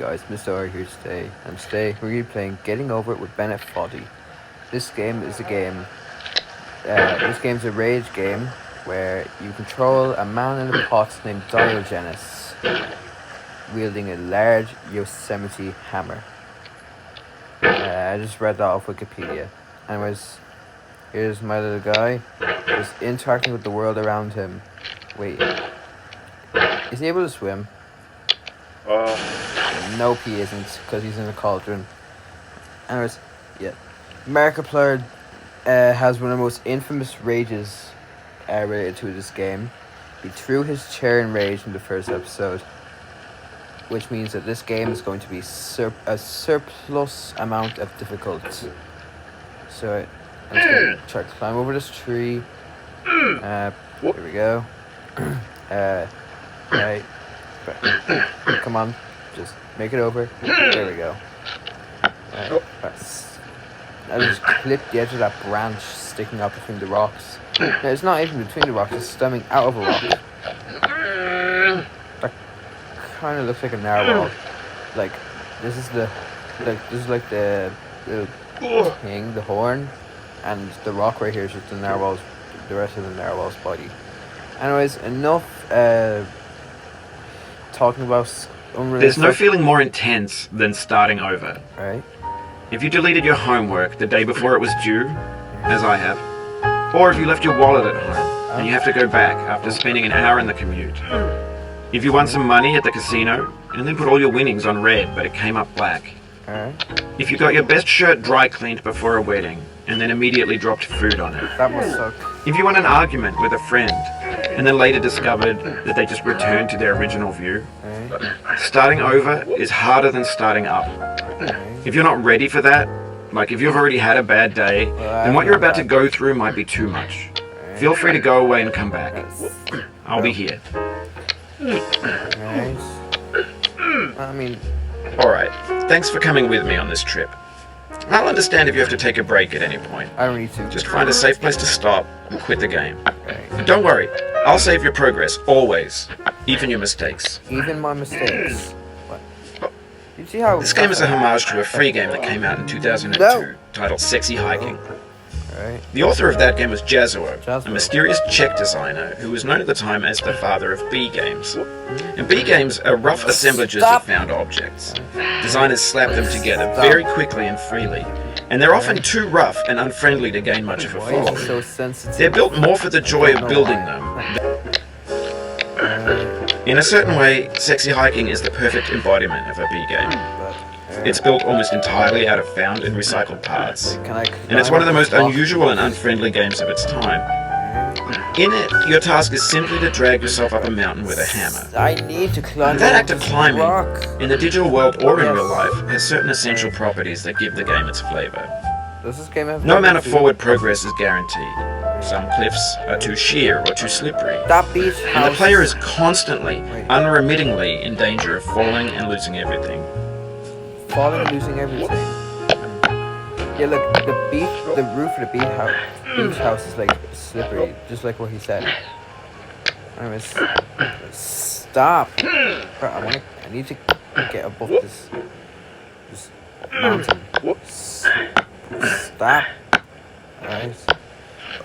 guys, Mr. R here today, and today we're going to be playing Getting Over It with Bennett Foddy. This game is a game, this game's a rage game where you control a man in a pot named Diogenes, wielding a large Yosemite hammer. I just read that off Wikipedia. Anyways, here's my little guy, just interacting with the world around him. Wait, is he able to swim? Nope, he isn't, because he's in a cauldron. Anyways, yeah. Markiplier has one of the most infamous rages related to this game. He threw his chair in rage in the first episode, which means that this game is going to be a surplus amount of difficulty. So I'm just going to try to climb over this tree. Here we go. Right. Come on, just make it over. There we go. I just clipped the edge of that branch sticking up between the rocks. No, it's not even between the rocks, it's stemming out of a rock. That kind of looks like a narwhal. Like, this is the thing, the horn, and the rock right here is just the rest of the narwhal's body. Anyways, enough talking about unrelated There's no stuff. feeling more intense than starting over. Right? If you deleted your homework the day before it was due, as I have, or if you left your wallet at home and you have to go back after spending an hour in the commute. If you won some money at the casino and then put all your winnings on red but it came up black. Alright. If you got your best shirt dry cleaned before a wedding and then immediately dropped food on it. That must suck. If you won an argument with a friend and then later discovered that they just returned to their original view. Right? Starting over is harder than starting up. If you're not ready for that, like if you've already had a bad day, then what you're about to go through might be too much. Feel free to go away and come back. I'll be here. Nice. I mean, Alright, thanks for coming with me on this trip. I'll understand if you have to take a break at any point. I don't need to. Just find a safe place to stop and quit the game. Right. Don't worry, I'll save your progress, always. Even your mistakes. Even my mistakes. What? You see how This game is a homage to a free game that came out in 2002, No. titled Sexy Hiking. Right? The author of that game was Jazuo, Jazuo. a mysterious Czech designer who was known at the time as the father of B games. And B games are rough assemblages Stop. of found objects. Designers slap them together very quickly and freely, and they're often too rough and unfriendly to gain much of a Why is it following. so sensitive? They're built more for the joy of building them. In a certain way, Sexy Hiking is the perfect embodiment of a B game. It's built almost entirely out of found and recycled parts. And it's one of the most unusual and unfriendly games of its time. In it, your task is simply to drag yourself up a mountain with a hammer. I need to climb. And that act of this climbing, rock. in the digital world or in Yes. real life, has certain essential properties that give the game its flavor. Does this game have No amount of forward progress is guaranteed. Some cliffs are too sheer or too slippery. That beach And the house. player is constantly, unremittingly in danger of falling and losing everything. Falling and losing everything. Yeah, look, the roof of the beach house is like slippery, just like what he said. Anyways, stop. I need to get above this mountain. Stop. Alright.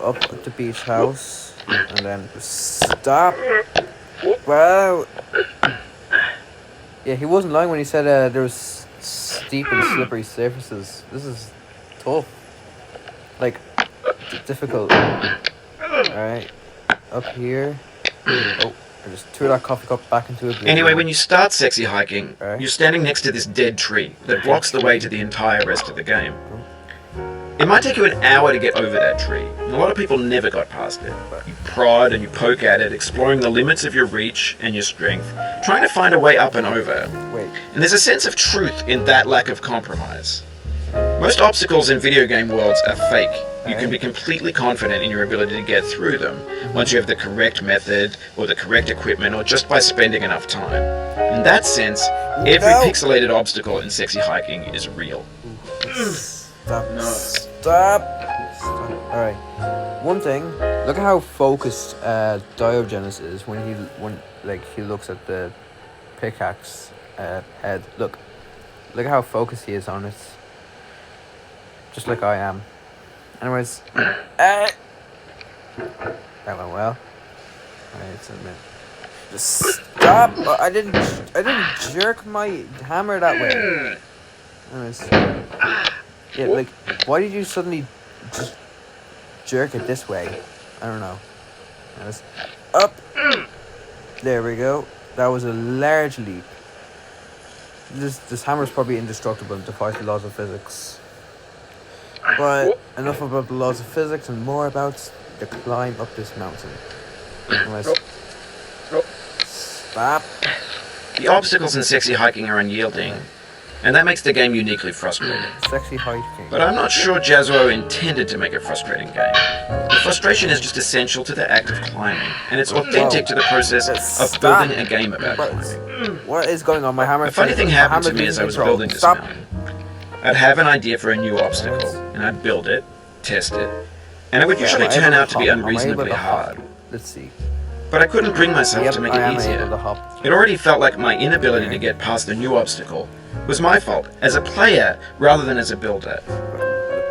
Up at the beach house, and then stop. Wow. Yeah, he wasn't lying when he said there was steep and slippery surfaces. This is tough. Like, difficult. Alright. Up here. Oh, I just threw that coffee cup back into a blue. Anyway, when you start Sexy Hiking, Alright. you're standing next to this dead tree that blocks the way to the entire rest of the game. It might take you an hour to get over that tree, and a lot of people never got past it. You prod and you poke at it, exploring the limits of your reach and your strength, trying to find a way up and over. Wait. And there's a sense of truth in that lack of compromise. Most obstacles in video game worlds are fake. You can be completely confident in your ability to get through them once you have the correct method, or the correct equipment, or just by spending enough time. In that sense, every pixelated obstacle in Sexy Hiking is real. Stop. Stop. Alright. One thing, look at how focused Diogenes is when he looks at the pickaxe head. Look, Look at how focused he is on it. Just like I am. Anyways. That went well. Alright, so just stop! I didn't jerk my hammer that way. Anyways. Yeah, like, why did you suddenly just jerk it this way? I don't know. Anyways. Up! There we go. That was a large leap. This hammer is probably indestructible and defies the laws of physics. But enough about the laws of physics and more about the climb up this mountain. Anyways. Stop. The obstacles in sexy hiking are unyielding, and that makes the game uniquely frustrating. Sexy hiking. But I'm not sure Jazzo intended to make a frustrating game. The frustration is just essential to the act of climbing, and it's authentic to the process of building a game about climbing. What is going on? My hammer. A funny thing happened to me as I was building this mountain. I'd have an idea for a new obstacle, and I'd build it, test it, and it would usually turn out to be unreasonably hard. Let's see. But I couldn't bring myself to make it easier. It already felt like my inability to get past the new obstacle was my fault, as a player rather than as a builder.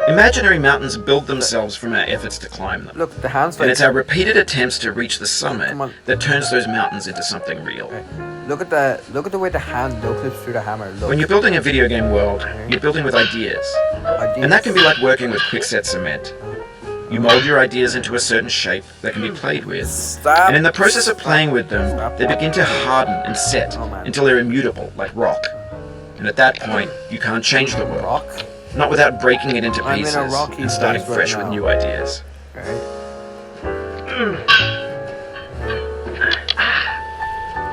Imaginary mountains build themselves from our efforts to climb them. Look, the hands. And it's our repeated attempts to reach the summit that turns those mountains into something real. Look at the way the hand no-clips through the hammer. Look. When you're building a video game world, you're building with ideas. And that can be like working with quickset cement. You mold your ideas into a certain shape that can be played with. And in the process of playing with them, they begin to harden and set until they're immutable, like rock. And at that point, you can't change the world. Rock? Not without breaking it into pieces and starting fresh with new ideas.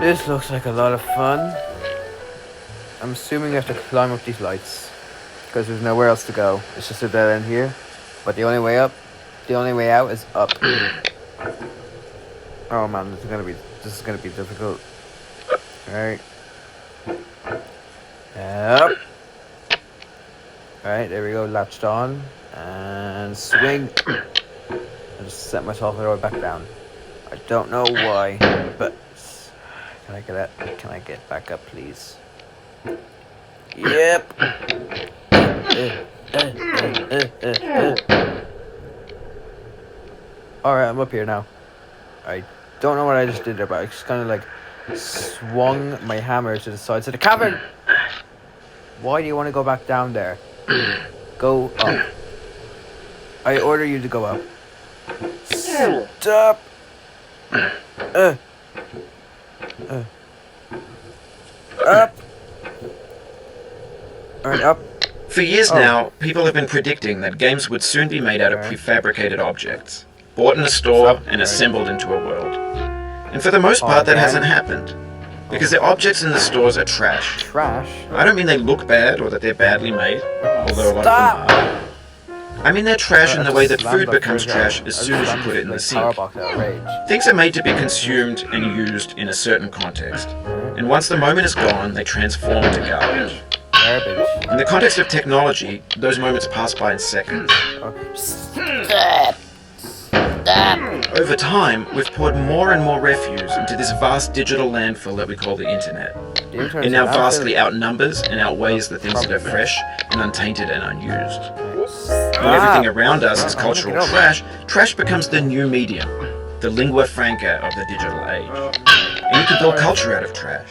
This looks like a lot of fun. I'm assuming I have to climb up these lights because there's nowhere else to go. It's just a dead end here. But the only way out is up. Oh man, this is gonna be difficult. Alright. Yep. Alright, there we go, latched on. And swing. I just set myself all the way back down. I don't know why, but can I get back up, please? Yep. Alright, I'm up here now. I don't know what I just did there, but I just kind of like swung my hammer to the sides of the cavern. Why do you want to go back down there? Go up. I order you to go up. Stop. Up. Alright, up. For years now, people have been predicting that games would soon be made out of prefabricated objects, bought in a store and assembled into a world. And for the most part, that hasn't happened. Because the objects in the stores are trash. Trash? I don't mean they look bad or that they're badly made, although a lot of them are. I mean they're trash in the way that food becomes trash as soon as you put it in the sink. Things are made to be consumed and used in a certain context. And once the moment is gone, they transform into garbage. In the context of technology, those moments pass by in seconds. Over time, we've poured more and more refuse into this vast digital landfill that we call the internet. It now vastly outnumbers and outweighs the things that are fresh and untainted and unused. When everything around us is cultural trash, trash becomes the new medium, the lingua franca of the digital age. And you can build culture out of trash.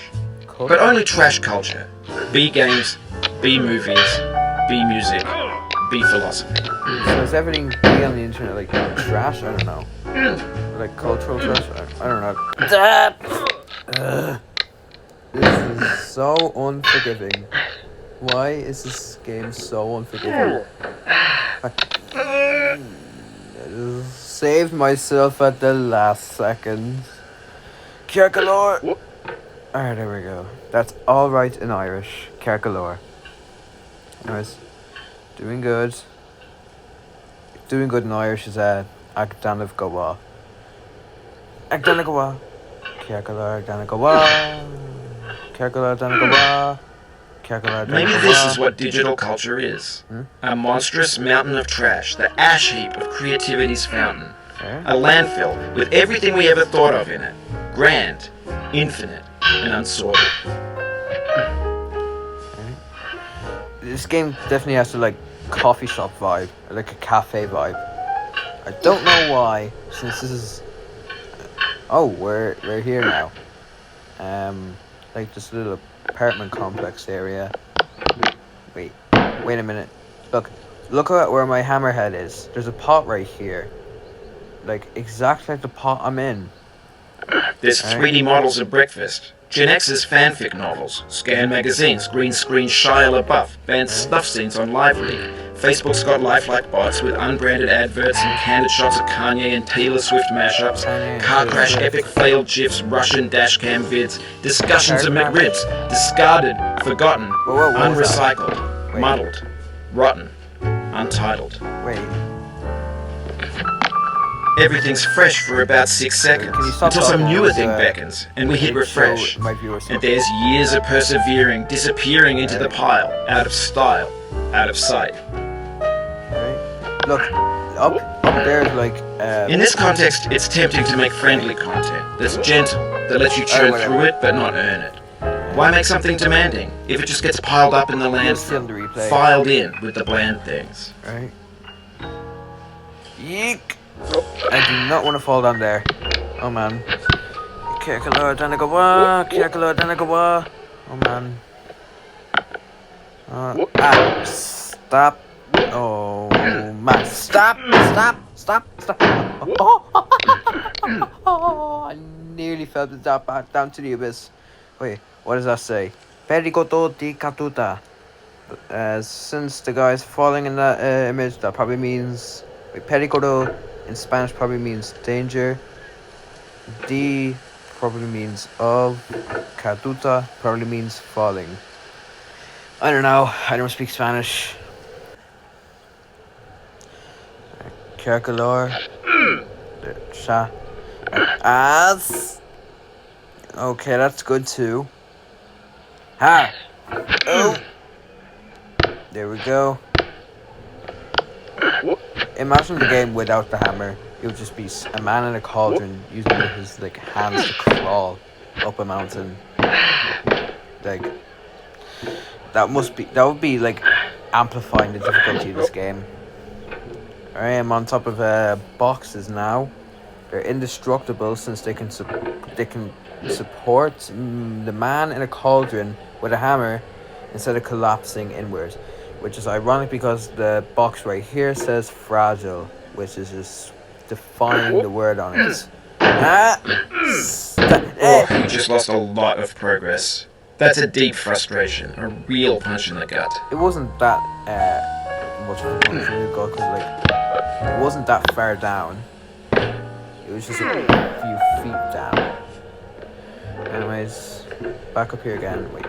But only trash culture. B games, B movies, B music, B philosophy. So is everything B on the internet like trash? I don't know. Like cultural trash? I don't know. This is so unforgiving. Why is this game so unforgiving? I saved myself at the last second. Kerkalor! Alright, there we go. That's alright in Irish. Kerkalor. Anyways, doing good. Doing good in Irish is Agdanav Gawa. Agdanav Gawa. Kerkalor Agdanav Gawa. Kerkalor Agdanav Gawa. Maybe this is what digital culture is. A monstrous mountain of trash, the ash heap of creativity's fountain. A landfill with everything we ever thought of in it. Grand, infinite, and unsorted. this game definitely has to like coffee shop vibe, or like a cafe vibe. I don't know why, since this is. Oh, we're here now. Like this little apartment complex area. Wait a minute. Look at where my hammerhead is. There's a pot right here. Like exactly like the pot I'm in. There's 3D models of breakfast, Gen X's fanfic novels, scan magazines, green screen Shia LaBeouf, banned stuff scenes on Live Leak. Facebook's got lifelike bots with unbranded adverts and candid shots of Kanye and Taylor Swift mashups, car crash epic failed GIFs, Russian dashcam vids, discussions of McRibs, discarded, forgotten, unrecycled, muddled, rotten, untitled. Wait. Everything's fresh for about 6 seconds, until some newer thing beckons, and we hit refresh. And there's years of persevering, disappearing into the pile, out of style, out of sight. Look, up there's like... In this context, it's tempting to make friendly content, that's gentle, that lets you churn through it but not earn it. Why make something demanding, if it just gets piled up in the landfill, filed in with the bland things? Right. Yeek! I do not want to fall down there. Oh man. Oh man. Stop. Oh man. Stop. Oh, I nearly fell down to the abyss. Wait, what does that say? Perigoto di catuta. Since the guy's falling in that image, that probably means... Wait, perigoto in Spanish probably means danger. D probably means of. Catuta probably means falling. I don't know. I don't speak Spanish. Calculor. Sha. As. Okay, that's good too. Ha! Oh! There we go. Imagine the game without the hammer. It would just be a man in a cauldron using his like hands to crawl up a mountain. Like that would be like amplifying the difficulty of this game. Alright, I'm on top of boxes now. They're indestructible since they can support the man in a cauldron with a hammer instead of collapsing inwards. Which is ironic because the box right here says fragile, which is just defying the word on it. You just lost a lot of progress. That's a deep frustration, a real punch in the gut. It wasn't that much of a punch in the gut because it wasn't that far down. It was just a few feet down. Anyways, back up here again. Wait.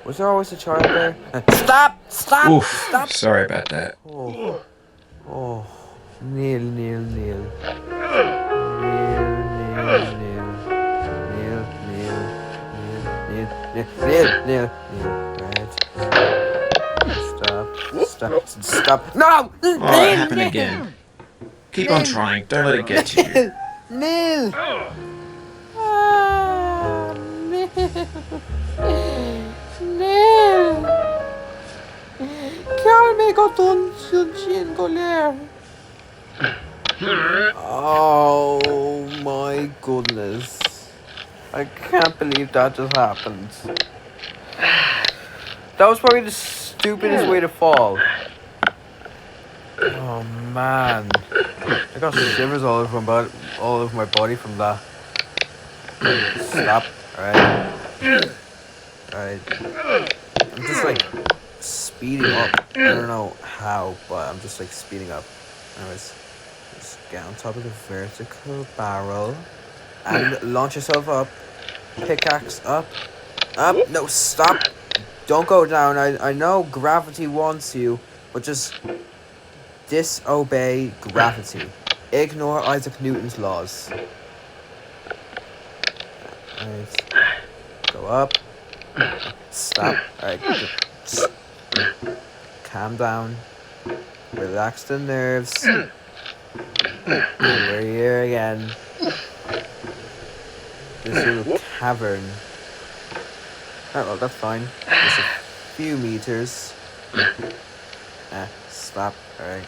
Was there always a child there? Stop! Oof, Stop! Sorry about that. Oh. Kneel. Right. Stop. No! Oh, it happened again. Keep on trying, don't let it get to you. Kneel! Oh my goodness. I can't believe that just happened. That was probably the stupidest way to fall. Oh man. I got shivers all over my body from that. Stop. Alright. I'm just like speeding up. I don't know how, but I'm just like speeding up. Anyways, just get on top of the vertical barrel and launch yourself up. Pickaxe up. No, stop. Don't go down. I know gravity wants you, but just disobey gravity. Ignore Isaac Newton's laws. Alright. Go up. Stop. Alright. Calm down. Relax the nerves. We're here again. This little cavern. Oh, well, that's fine. There's a few meters. Stop. Alright.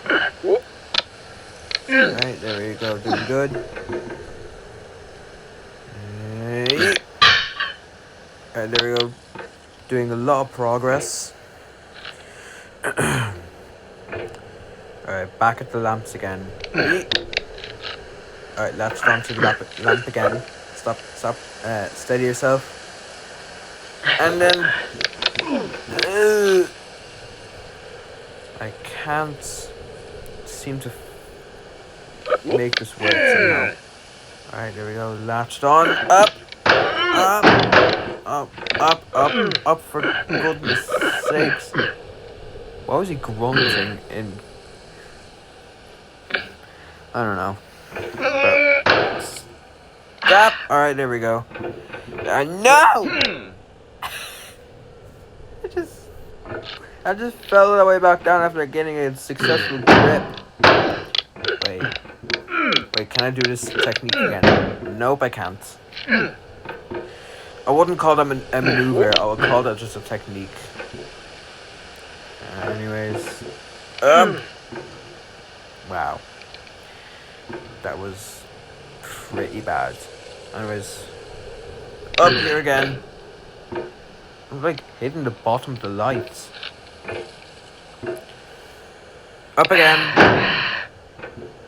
Alright, there we go. Doing good. Hey. Alright, there we go. Doing a lot of progress. Alright, back at the lamps again. Alright, latched onto the lamp again. Stop. Steady yourself. And then... I can't seem to make this work somehow. Alright, there we go. Latched on. Up for goodness sakes. Why was he grunting in... I don't know. Stop! Alright, there we go. No! I just fell all the way back down after getting a successful grip. Wait, can I do this technique again? Nope, I can't. I wouldn't call that a maneuver, I would call that just a technique. Anyways. Wow. That was pretty bad. Anyways. Up here again. I'm like hitting the bottom of the lights. Up again.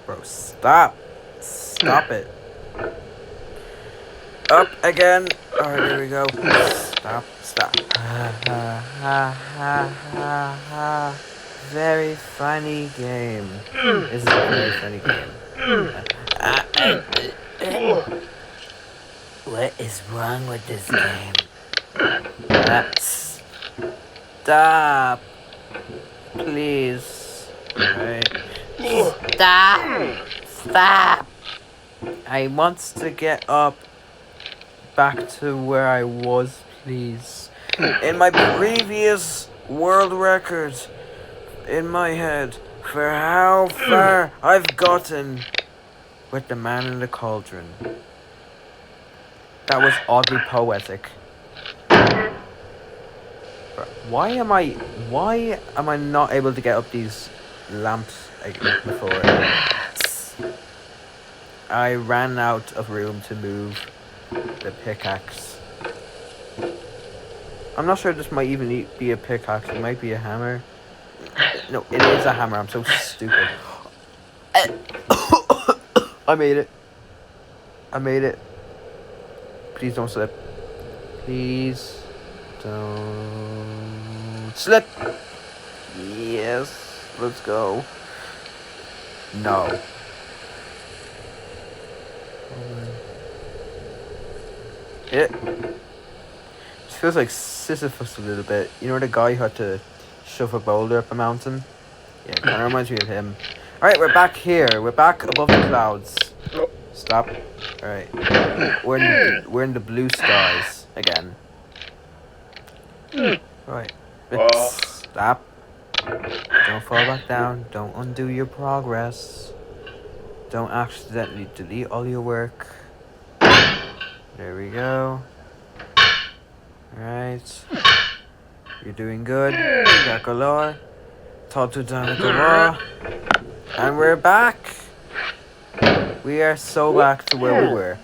Bro, stop. Stop it. Up again. Alright, there we go. Stop. Very funny game. This is a very funny game. What is wrong with this game? Stop. Please. Right. Stop. I want to get up back to where I was, please. In my previous world record in my head for how far I've gotten with the man in the cauldron. That was oddly poetic. Why am I not able to get up these lamps before? I ran out of room to move the pickaxe. I'm not sure this might even be a pickaxe. It might be a hammer. No, it is a hammer. I'm so stupid. I made it. Please don't slip. Please don't slip. Yes. Let's go. No. It feels like Sisyphus a little bit. You know the guy who had to shove a boulder up a mountain? Yeah, it kind of reminds me of him. Alright, we're back here. We're back above the clouds. Stop. Alright. We're in the blue skies again. Right. Stop. Don't fall back down. Don't undo your progress. Don't accidentally delete all your work. There we go. Alright. You're doing good. Gakolor. Tatu Danagawa. And we're back. We are so back to where we were.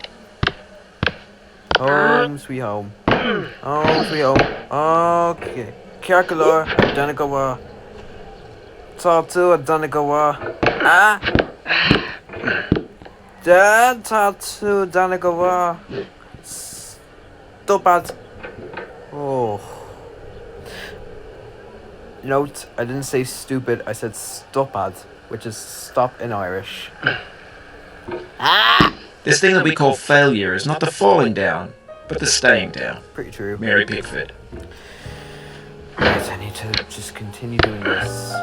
Home sweet home. Home sweet home. Okay. Gakolor. Danagawa. Tatu Danagawa. Tatu Danagawa. Stupid. Oh. Note, I didn't say stupid, I said stupid, which is stop in Irish. This thing that we call failure is not the falling down, but the staying down. Pretty true. Mary Pickford. Right, I need to just continue doing this.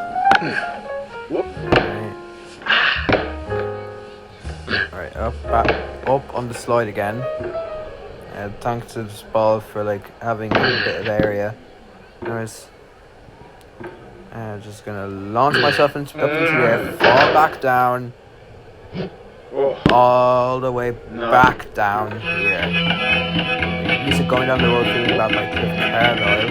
Alright, up on the slide again. Thanks to this ball for like having a bit of area. Anyways, I'm just gonna launch myself up into the air, fall back down, all the way back down here. At least going down the road feeling about my Cliff Carlisle.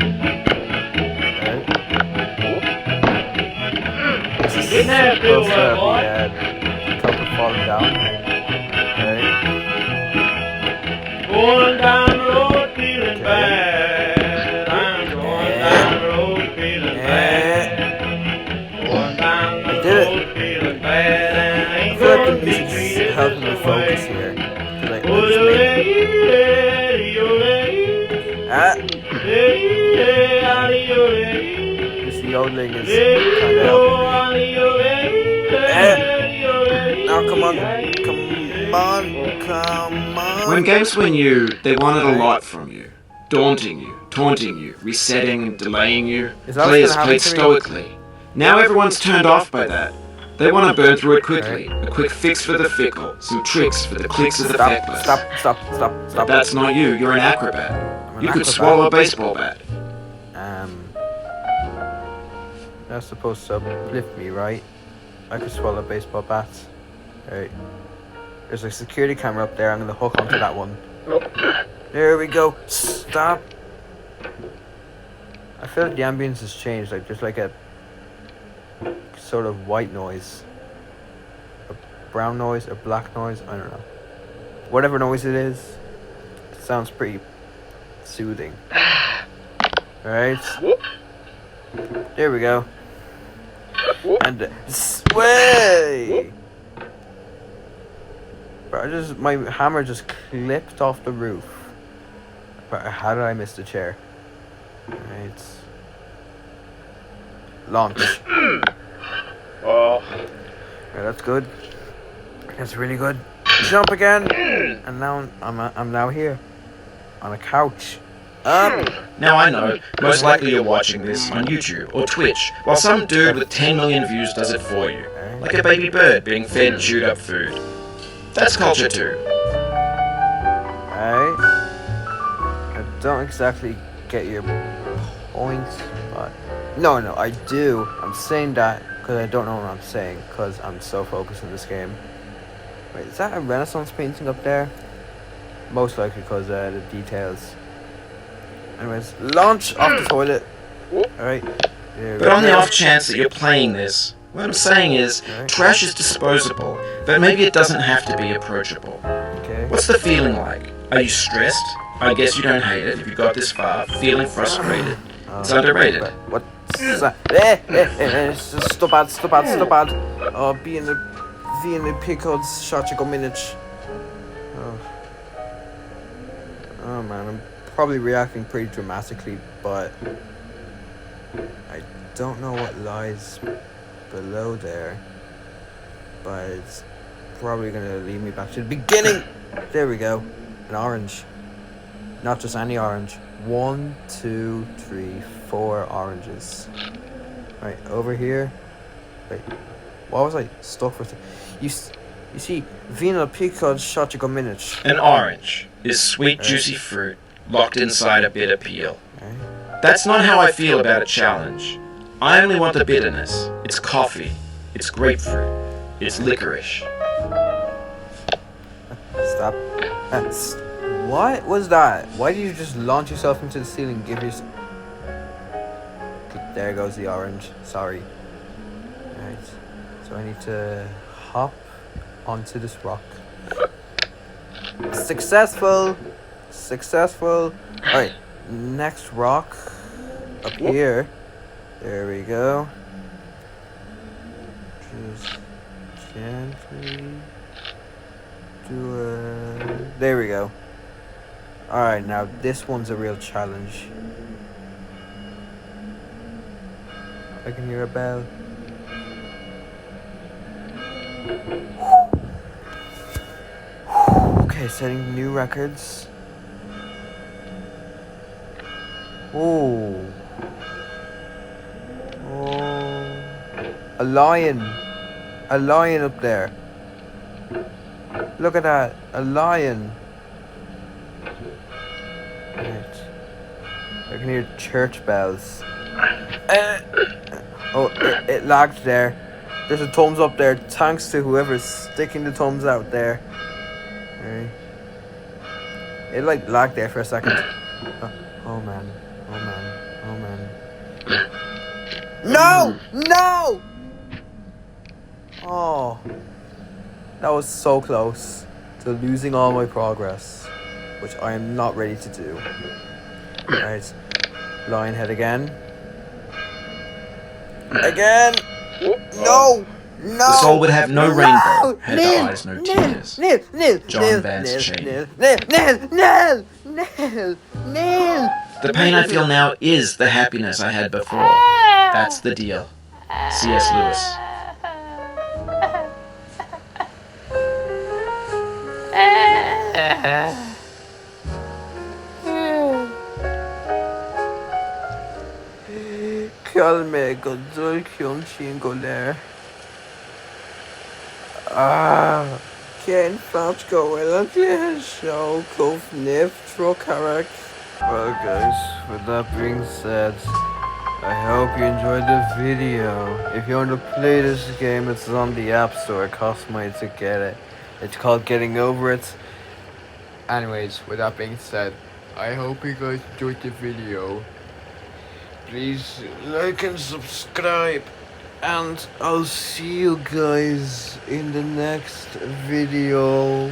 supposed to be couple falling down. Okay. Going down the road feeling bad. I'm going down the road feeling bad. Going down the road feeling bad. And I I ain't feel like the gonna be music's treated helping me this focus way. here. 'Cause I just this yodeling is kind of helping me. Now come on. When games were new, they wanted a lot from you. Daunting you, taunting you, resetting and delaying you. Is that Players gonna played happen to me? stoically. Now everyone's turned off by that. They want to burn through it quickly. A quick fix for the fickle. Some tricks for the clicks of the feckless. Stop. But that's not you. You're an acrobat. I'm You an could acrobat. swallow a baseball bat. That's supposed to uplift me, right? I could swallow baseball bats. Right. There's a security camera up there. I'm gonna hook onto that one. There we go. Stop. I feel like the ambience has changed. Like there's like a sort of white noise, a brown noise, a black noise. I don't know. Whatever noise it is, it sounds pretty soothing. Right. There we go. And sway. But my hammer just clipped off the roof. But how did I miss the chair? Right. Launch. Oh. Right, that's good. That's really good. Jump again. And now I'm now here on a couch. Up. Now I know, most likely you're watching this on YouTube or Twitch, while some dude with 10 million views does it for you. Like a baby bird being fed chewed up food. That's culture too. Right. I don't exactly get your point, but no, I do. I'm saying that because I don't know what I'm saying because I'm so focused on this game. Wait, is that a Renaissance painting up there? Most likely because the details. Anyways, launch off the toilet. Alright. But on the off chance that you're playing this, what I'm saying is, trash is disposable, but maybe it doesn't have to be approachable. Okay. What's the feeling like? Are you stressed? I guess you don't hate it if you got this far. Feeling frustrated. It's underrated. What's that? Stop bad. Oh, being the pickles shot you go minute. Oh man, I'm probably reacting pretty dramatically, but I don't know what lies below there. But it's probably gonna lead me back to the beginning. There we go. An orange. Not just any orange. 1, 2, 3, 4 oranges. Right, over here. Wait, what was I stuck with? You see, Vino Picard shot you go minute. An orange is sweet, juicy fruit locked inside a bitter peel. That's not how I feel about a challenge. I only want the bitterness. It's coffee. It's grapefruit. It's licorice. Stop. What was that? Why did you just launch yourself into the ceiling? There goes the orange. Sorry. Right. So I need to hop onto this rock. Successful. Alright. Next rock. Up here. There we go. Just gently there we go. Alright, now this one's a real challenge. I can hear a bell. Okay, setting new records. Oh, a lion up there. Look at that, a lion. Right. I can hear church bells. Oh, it lagged there. There's a thumbs up there. Thanks to whoever's sticking the thumbs out there. Right. It like lagged there for a second. Oh man. No! Oh, that was so close to losing all my progress, which I am not ready to do. Right, Lionhead again. Again! No! No! The soul would have no rainbow had the Nil! eyes no Nil! tears. Nil! Nil! John Nil! Vance Nil! Cheney. Nil! Nil! Nil! Nil! Nil! Nil! The pain I feel now is the happiness I had before. That's the deal. C.S. Lewis. Calme go dul cion sin go léir. Cén fat go bhfuil an léir seo cóh nif tro carach. Well guys, with that being said, I hope you enjoyed the video. If you want to play this game, it's on the App Store. It costs money to get it. It's called Getting Over It. Anyways, with that being said, I hope you guys enjoyed the video. Please like and subscribe, and I'll see you guys in the next video.